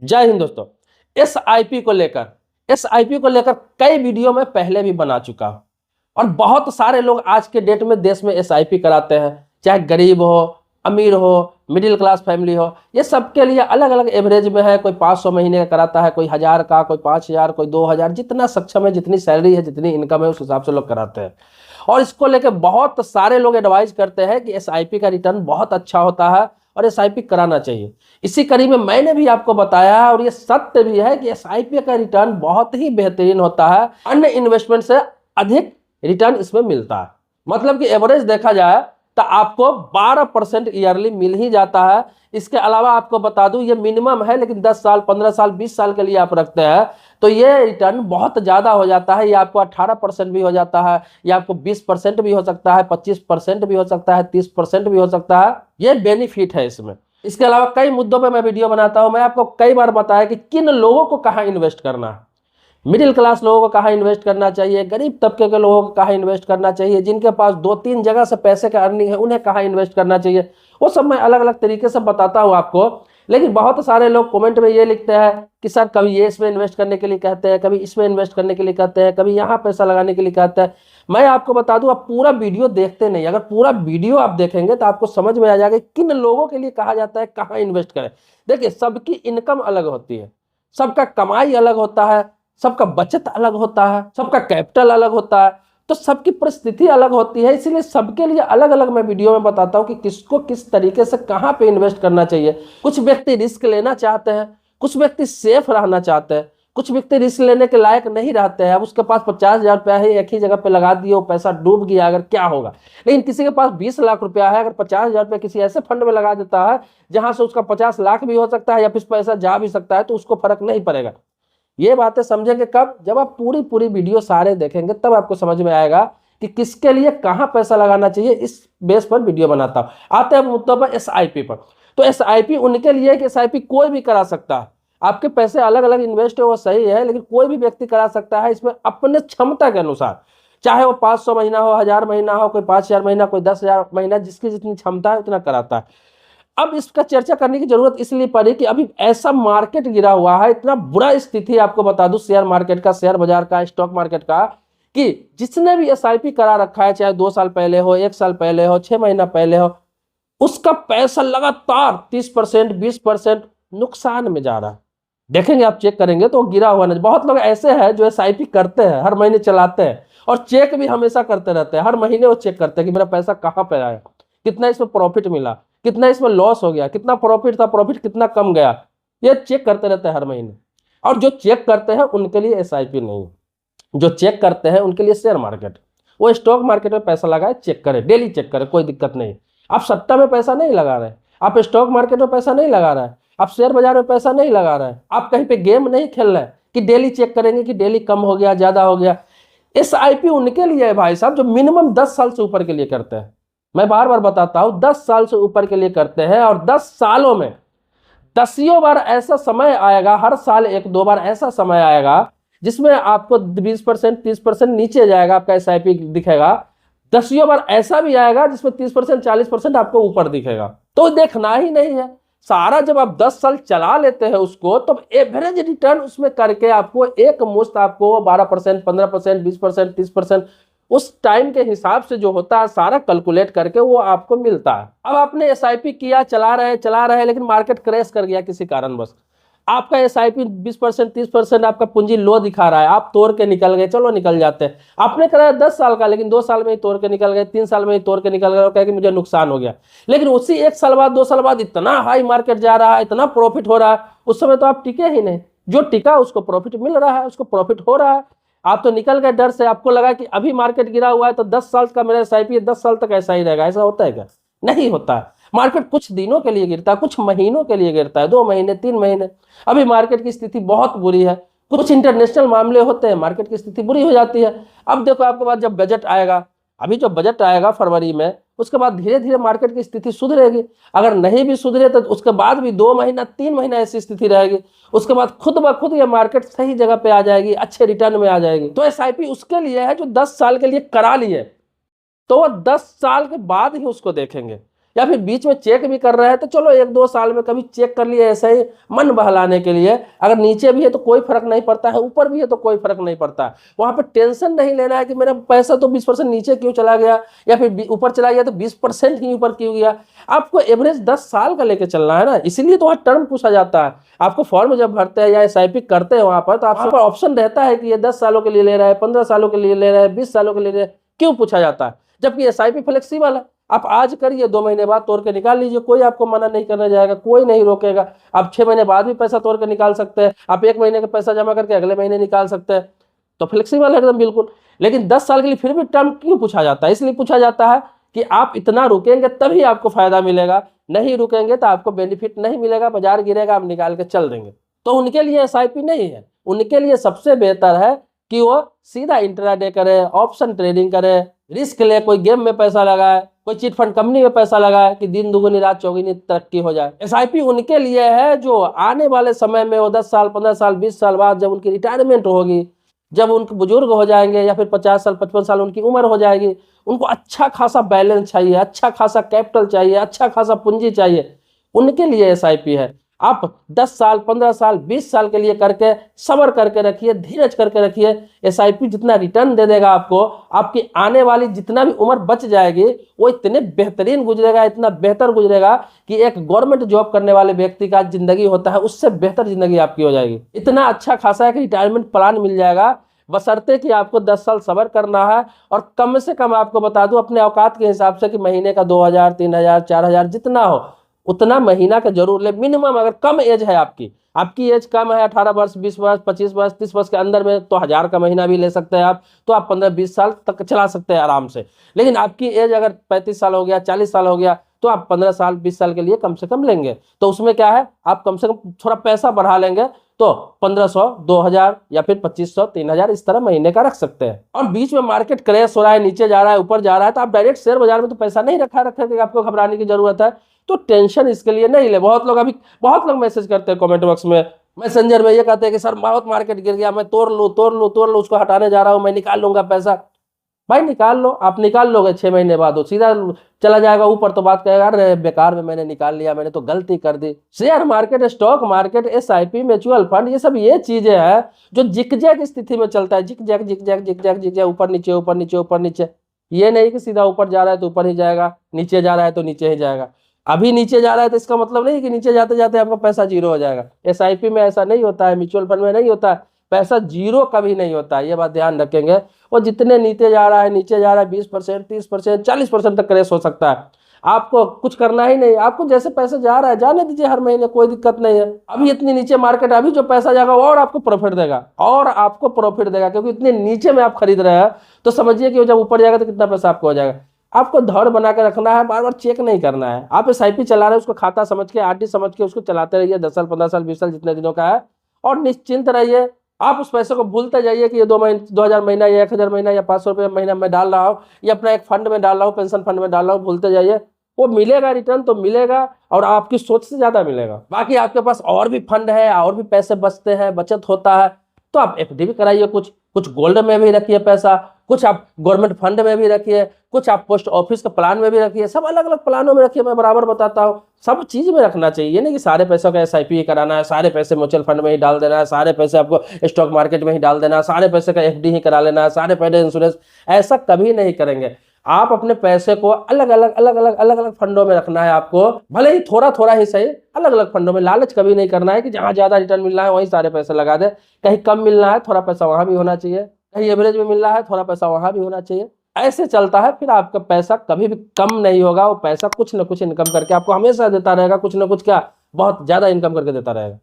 जय हिंद दोस्तों। एसआईपी को लेकर कई वीडियो में पहले भी बना चुका हूं और बहुत सारे लोग आज के डेट में देश में एसआईपी कराते हैं, चाहे गरीब हो, अमीर हो, मिडिल क्लास फैमिली हो। ये सबके लिए अलग अलग एवरेज में है। कोई 500 महीने का कराता है, कोई 1000 का, कोई 5000, कोई 2000, जितना सक्षम है, जितनी सैलरी है, जितनी इनकम है, उस हिसाब से लोग कराते हैं। और इसको लेकर बहुत सारे लोग एडवाइस करते हैं कि एसआईपी का रिटर्न बहुत अच्छा होता है और एसआईपी कराना चाहिए। इसी कड़ी में मैंने भी आपको बताया है और ये सत्य भी है कि एसआईपी का रिटर्न बहुत ही बेहतरीन होता है। अन्य इन्वेस्टमेंट से अधिक रिटर्न इसमें मिलता है। मतलब कि एवरेज देखा जाए तो आपको 12% ईयरली मिल ही जाता है। इसके अलावा आपको बता दूं, ये मिनिमम है, लेकिन 10 साल, 15 साल, 20 साल के लिए आप रखते हैं तो ये रिटर्न बहुत ज्यादा हो जाता है। ये आपको 18% भी हो जाता है, ये आपको 20% भी हो सकता है, 25% भी हो सकता है, 30% भी हो सकता है। ये बेनिफिट है इसमें। इसके अलावा कई मुद्दों पर मैं वीडियो बनाता हूं। मैं आपको कई बार बताया कि किन लोगों को कहाँ इन्वेस्ट करना है। मिडिल क्लास लोगों को कहाँ इन्वेस्ट करना चाहिए, गरीब तबके के लोगों को कहाँ इन्वेस्ट करना चाहिए, जिनके पास 2-3 जगह से पैसे का अर्निंग है उन्हें कहाँ इन्वेस्ट करना चाहिए, वो सब मैं अलग अलग तरीके से बताता हूँ आपको। लेकिन बहुत सारे लोग कमेंट में ये लिखते हैं कि सर कभी ये इसमें इन्वेस्ट करने के लिए कहते हैं, कभी इसमें इन्वेस्ट करने के लिए कहते हैं, कभी यहाँ पैसा लगाने के लिए कहते हैं। मैं आपको बता दूं, आप पूरा वीडियो देखते नहीं। अगर पूरा वीडियो आप देखेंगे तो आपको समझ में आ जाएगा किन लोगों के लिए कहा जाता है कहाँ इन्वेस्ट करें। देखिए, सबकी इनकम अलग होती है, सबका कमाई अलग होता है, सबका बचत अलग होता है, सबका कैपिटल अलग होता है, तो सबकी परिस्थिति अलग होती है। इसीलिए सबके लिए अलग अलग मैं वीडियो में बताता हूं कि किसको किस तरीके से कहां पे इन्वेस्ट करना चाहिए। कुछ व्यक्ति रिस्क लेना चाहते हैं, कुछ व्यक्ति सेफ रहना चाहते हैं, कुछ व्यक्ति रिस्क लेने के लायक नहीं रहते हैं। अब उसके पास 50,000 रुपया है, एक ही जगह पे लगा दिए, वो पैसा डूब गया, अगर क्या होगा। लेकिन किसी के पास 20 लाख रुपया है, अगर 50,000 रुपया किसी ऐसे फंड में लगा देता है जहां से उसका 50 लाख भी हो सकता है या फिर पैसा जा भी सकता है, तो उसको फर्क नहीं पड़ेगा। ये बातें समझेंगे कब? जब आप पूरी वीडियो सारे देखेंगे, तब आपको समझ में आएगा कि किसके लिए कहां पैसा लगाना चाहिए। इस बेस पर वीडियो बनाता हूं। आते हैं मुद्दों पर एसआईपी पर। तो एसआईपी उनके लिए कि एसआईपी कोई भी करा सकता है। आपके पैसे अलग अलग इन्वेस्ट है वो सही है, लेकिन कोई भी व्यक्ति करा सकता है इसमें अपने क्षमता के अनुसार। चाहे वो 500 महीना हो, 1000 महीना हो, कोई 5000 महीना, कोई 10,000 महीना, जिसकी जितनी क्षमता है उतना कराता है। अब इसका चर्चा करने की जरूरत इसलिए पड़ी कि अभी ऐसा मार्केट गिरा हुआ है, इतना बुरा स्थिति आपको बता दूं शेयर मार्केट का, शेयर बाजार का, स्टॉक मार्केट का, कि जिसने भी एसआईपी करा रखा है, चाहे 2 साल पहले हो, 1 साल पहले हो, 6 महीना पहले हो, उसका पैसा लगातार 30%, 20% नुकसान में जा रहा है। देखेंगे, आप चेक करेंगे तो गिरा हुआ नहीं। बहुत लोग ऐसे हैं जो एसआईपी करते हैं, हर महीने चलाते हैं और चेक भी हमेशा करते रहते हैं। हर महीने वो चेक करते हैं कि मेरा पैसा कहाँ पे आया, कितना इसमें प्रॉफिट मिला, कितना इसमें लॉस हो गया, कितना प्रॉफिट था, प्रॉफिट कितना कम गया, ये चेक करते रहते हैं हर महीने। और जो चेक करते हैं उनके लिए एसआईपी नहीं, जो चेक करते हैं उनके लिए शेयर मार्केट। वो स्टॉक मार्केट में पैसा लगाए, चेक करे, डेली चेक करे, कोई दिक्कत नहीं। आप सट्टा में पैसा नहीं लगा रहे, आप स्टॉक मार्केट में पैसा नहीं लगा रहे, आप शेयर बाजार में पैसा नहीं लगा रहे, आप कहीं पे गेम नहीं खेल रहे कि डेली चेक करेंगे कि डेली कम हो गया, ज्यादा हो गया। एसआईपी उनके लिए है भाई साहब जो मिनिमम 10 साल से ऊपर के लिए करते हैं। मैं बार बार बताता हूं, 10 साल से ऊपर के लिए करते हैं। और 10 सालों में 10 बार ऐसा समय आएगा, हर साल 1-2 बार ऐसा समय आएगा जिसमें आपको 20%, 30% नीचे जाएगा, आपका एसआईपी दिखेगा। 10 बार ऐसा भी आएगा जिसमें 30%, 40% आपको ऊपर दिखेगा। तो देखना ही नहीं है सारा। जब आप 10 साल चला लेते हैं उसको, तो एवरेज रिटर्न उसमें करके आपको एक मुश्त आपको 12%, 15%, 20%, 30% उस टाइम के हिसाब से जो होता है सारा कैलकुलेट करके वो आपको मिलता है। अब आपने एसआईपी किया, चला रहे, लेकिन मार्केट क्रैश कर गया किसी कारणवश, आपका एसआईपी 20%, 30% आपका पूंजी लो दिखा रहा है, आप तोड़ के निकल गए, चलो निकल जाते हैं। आपने कराया 10 साल का, लेकिन 2 साल में ही तोड़ के निकल गए, 3 साल में ही तोड़ के निकल गए और कहे कि मुझे नुकसान हो गया। लेकिन उसी 1 साल बाद, 2 साल बाद इतना हाई मार्केट जा रहा है, इतना प्रॉफिट हो रहा है, उस समय तो आप टिके ही नहीं। जो टिका उसको प्रॉफिट मिल रहा है, उसको प्रॉफिट हो रहा है। आप तो निकल गए डर से, आपको लगा कि अभी मार्केट गिरा हुआ है तो 10 साल का मेरा एसआईपी 10 साल तक ऐसा ही रहेगा। ऐसा होता है क्या? नहीं होता है। मार्केट कुछ दिनों के लिए गिरता है, कुछ महीनों के लिए गिरता है, 2 महीने, 3 महीने। अभी मार्केट की स्थिति बहुत बुरी है, कुछ इंटरनेशनल मामले होते हैं, मार्केट की स्थिति बुरी हो जाती है। अब देखो, आपके पास जब बजट आएगा, अभी जो बजट आएगा फरवरी में, उसके बाद धीरे धीरे मार्केट की स्थिति सुधरेगी। अगर नहीं भी सुधरे तो उसके बाद भी 2 महीना, 3 महीना ऐसी स्थिति रहेगी। उसके बाद खुद ब खुद ये मार्केट सही जगह पे आ जाएगी, अच्छे रिटर्न में आ जाएगी। तो एसआईपी उसके लिए है जो 10 साल के लिए करा लिए, तो वो 10 साल के बाद ही उसको देखेंगे। या फिर बीच में चेक भी कर रहे हैं तो चलो 1-2 साल में कभी चेक कर लिए, ऐसे ही मन बहलाने के लिए। अगर नीचे भी है तो कोई फर्क नहीं पड़ता है, ऊपर भी है तो कोई फर्क नहीं पड़ता है। वहां पे टेंशन नहीं लेना है कि मेरा पैसा तो 20% नीचे क्यों चला गया, या फिर ऊपर चला गया तो 20% ही ऊपर क्यों गया। आपको एवरेज 10 साल का लेके चलना है ना, इसीलिए तो वहाँ टर्म पूछा जाता है। आपको फॉर्म जब भरते हैं या एसआईपी करते हैं वहां पर, तो आपके पास ऑप्शन रहता है कि ये 10 सालों के लिए ले रहा है, 15 सालों के लिए ले रहा है, 20 सालों के लिए ले रहा है, क्यों पूछा जाता है। जबकि एसआईपी फ्लेक्सिबल है, आप आज करिए, 2 महीने बाद तोड़ के निकाल लीजिए, कोई आपको मना नहीं करने जाएगा, कोई नहीं रोकेगा। आप 6 महीने बाद भी पैसा तोड़ के निकाल सकते हैं, आप 1 महीने का पैसा जमा करके अगले महीने निकाल सकते हैं, तो फ्लेक्सिबल है एकदम बिल्कुल। लेकिन 10 साल के लिए फिर भी टर्म क्यों पूछा जाता है, इसलिए पूछा जाता है कि आप इतना रुकेंगे तभी आपको फायदा मिलेगा, नहीं रुकेंगे तो आपको बेनिफिट नहीं मिलेगा, बाजार गिरेगा, आप निकाल के चल देंगे। तो उनके लिए एसआईपी नहीं है, उनके लिए सबसे बेहतर है कि वो सीधा इंट्राडे करे, ऑप्शन ट्रेडिंग करे, रिस्क ले, कोई गेम में पैसा लगाए, कोई चिट फंड कंपनी में पैसा लगाए कि दिन दुगुनी रात चौगुनी तरक्की हो जाए। एसआईपी उनके लिए है जो आने वाले समय में वो 10 साल, 15 साल, 20 साल बाद जब उनकी रिटायरमेंट होगी, जब उनके बुजुर्ग हो जाएंगे या फिर 50 साल, 55 साल उनकी उम्र हो जाएगी, उनको अच्छा खासा बैलेंस चाहिए, अच्छा खासा कैपिटल चाहिए, अच्छा खासा पूंजी चाहिए, उनके लिए एसआईपी है। आप 10 साल, 15 साल, 20 साल के लिए करके सब्र करके रखिए, धीरज करके रखिए। एसआईपी जितना रिटर्न दे देगा आपको, आपकी आने वाली जितना भी उम्र बच जाएगी वो इतने बेहतरीन गुजरेगा, इतना बेहतर गुजरेगा कि एक गवर्नमेंट जॉब करने वाले व्यक्ति का जिंदगी होता है उससे बेहतर जिंदगी आपकी हो जाएगी। इतना अच्छा खासा एक रिटायरमेंट प्लान मिल जाएगा, बशर्ते कि आपको 10 साल सब्र करना है। और कम से कम आपको बता दूं अपने औकात के हिसाब से कि महीने का 2000, 3000, 4000 जितना हो उतना महीना का जरूर ले मिनिमम। अगर कम एज है आपकी एज कम है, 18 वर्ष, 20 वर्ष, 25 वर्ष, 30 वर्ष के अंदर में, तो 1000 का महीना भी ले सकते हैं आप, तो आप 15-20 साल तक चला सकते हैं आराम से। लेकिन आपकी एज अगर 35 साल हो गया, 40 साल हो गया, तो आप 15 साल, 20 साल के लिए कम से कम लेंगे। तो उसमें क्या है, आप कम से कम थोड़ा पैसा बढ़ा लेंगे, तो 1500, 2000 या फिर 2500, 3000 इस तरह महीने का रख सकते हैं। और बीच में मार्केट क्रैश हो रहा है, नीचे जा रहा है, ऊपर जा रहा है, तो आप डायरेक्ट शेयर बाजार में तो पैसा नहीं रखेंगे, आपको घबराने की जरूरत है, तो टेंशन इसके लिए नहीं ले। बहुत लोग मैसेज करते हैं कमेंट बॉक्स में, मैसेंजर में, ये कहते हैं कि सर बहुत मार्केट गिर गया, मैं तोड़ लूँ, उसको हटाने जा रहा हूँ, मैं निकाल लूंगा पैसा। भाई निकाल लो, आप निकाल लोगे 6 महीने बाद वो सीधा चला जाएगा ऊपर, तो बात कहेगा अरे बेकार में मैंने निकाल लिया, मैंने तो गलती कर दी। Share market, stock market, SIP, mutual fund, ये सब ये चीजें हैं जो जिगजैग स्थिति में चलता है, जिगजैग, ऊपर नीचे, ऊपर नीचे, ऊपर नीचे। ये नहीं कि सीधा ऊपर जा रहा है तो ऊपर ही जाएगा, नीचे जा रहा है तो नीचे ही जाएगा। अभी नीचे जा रहा है तो इसका मतलब नहीं कि नीचे जाते जाते आपका पैसा जीरो हो जाएगा। एसआईपी में ऐसा नहीं होता है, म्यूचुअल फंड में नहीं होता है, पैसा जीरो कभी नहीं होता है, ये बात ध्यान रखेंगे। वो जितने नीचे जा रहा है 20%, 30%, 40% तक क्रैश हो सकता है। आपको कुछ करना ही नहीं, आपको जैसे पैसा जा रहा है जाने दीजिए, हर महीने कोई दिक्कत नहीं है। अभी इतनी नीचे मार्केट, अभी जो पैसा जाएगा और आपको प्रॉफिट देगा, क्योंकि इतने नीचे में आप खरीद रहे हैं, तो समझिए कि जब ऊपर जाएगा तो कितना पैसा आपको हो जाएगा। आपको धड़ बना के रखना है, बार बार चेक नहीं करना है। आप एसआईपी चला रहे हैं, उसको खाता समझ के, आरडी समझ के उसको चलाते रहिए, 10 साल, 15 साल, 20 साल, जितने दिनों का है, और निश्चिंत रहिए। आप उस पैसे को भूलते जाइए कि ये 2000 महीना या 1000 महीना या 500 रुपये महीना मैं डाल रहा हूँ, या अपना एक फंड में डाल रहा हूँ, पेंशन फंड में डाल रहा हूँ, भूलते जाइए। वो मिलेगा, रिटर्न तो मिलेगा, और आपकी सोच से ज्यादा मिलेगा। बाकी आपके पास और भी फंड है, और भी पैसे बचते हैं, बचत होता है, तो आप एफडी भी कराइए, कुछ गोल्ड में भी रखिए पैसा, कुछ आप गवर्नमेंट फंड में भी रखिए, कुछ आप पोस्ट ऑफिस के प्लान में भी रखिए, सब अलग अलग प्लानों में रखिए। मैं बराबर बताता हूँ, सब चीज में रखना चाहिए। ये नहीं कि सारे पैसों का एसआईपी कराना है, सारे पैसे म्यूचुअल फंड में ही डाल देना है, सारे पैसे आपको स्टॉक मार्केट में ही डाल देना है, सारे पैसे का एफडी ही करा लेना है, सारे पैसे इंश्योरेंस, ऐसा कभी नहीं करेंगे। आप अपने पैसे को अलग अलग फंडों में रखना है आपको, भले ही थोड़ा थोड़ा ही सही, अलग अलग फंडों में। लालच कभी नहीं करना है कि जहां ज्यादा रिटर्न मिल रहा है वहीं सारे पैसे लगा दे। कहीं कम मिल रहा है, थोड़ा पैसा वहां भी होना चाहिए, कहीं एवरेज में मिल रहा है, थोड़ा पैसा वहां भी होना चाहिए। ऐसे चलता है, फिर आपका पैसा कभी भी कम नहीं होगा। वो पैसा कुछ ना कुछ इनकम करके आपको हमेशा देता रहेगा, कुछ ना कुछ, क्या बहुत ज्यादा इनकम करके देता रहेगा।